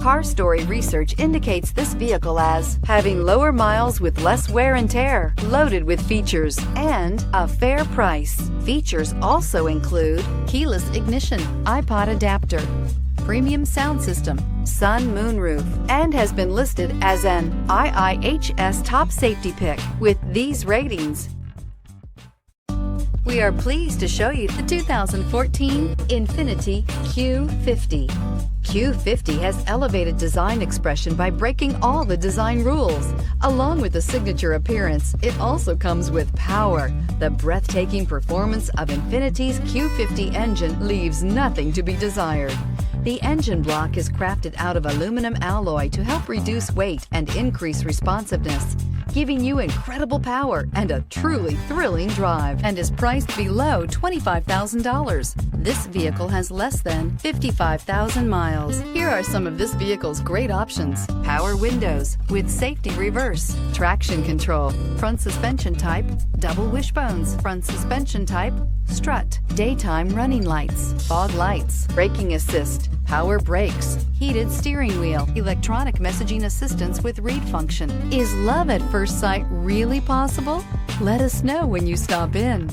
Car Story research indicates this vehicle as having lower miles with less wear and tear, loaded with features, and a fair price. Features also include keyless ignition, iPod adapter, premium sound system, sun moonroof, and has been listed as an IIHS top safety pick with these ratings. We are pleased to show you the 2014 INFINITI Q50. Q50 has elevated design expression by breaking all the design rules. Along with the signature appearance, it also comes with power. The breathtaking performance of INFINITI's Q50 engine leaves nothing to be desired. The engine block is crafted out of aluminum alloy to help reduce weight and increase responsiveness, giving you incredible power and a truly thrilling drive, and is priced below $25,000. This vehicle has less than 55,000 miles. Here are some of this vehicle's great options: power windows with safety reverse, traction control, front suspension type, double wishbones, front suspension type, strut, daytime running lights, fog lights, braking assist, power brakes, heated steering wheel, electronic messaging assistance with read function. Is love at first sight really possible? Let us know when you stop in.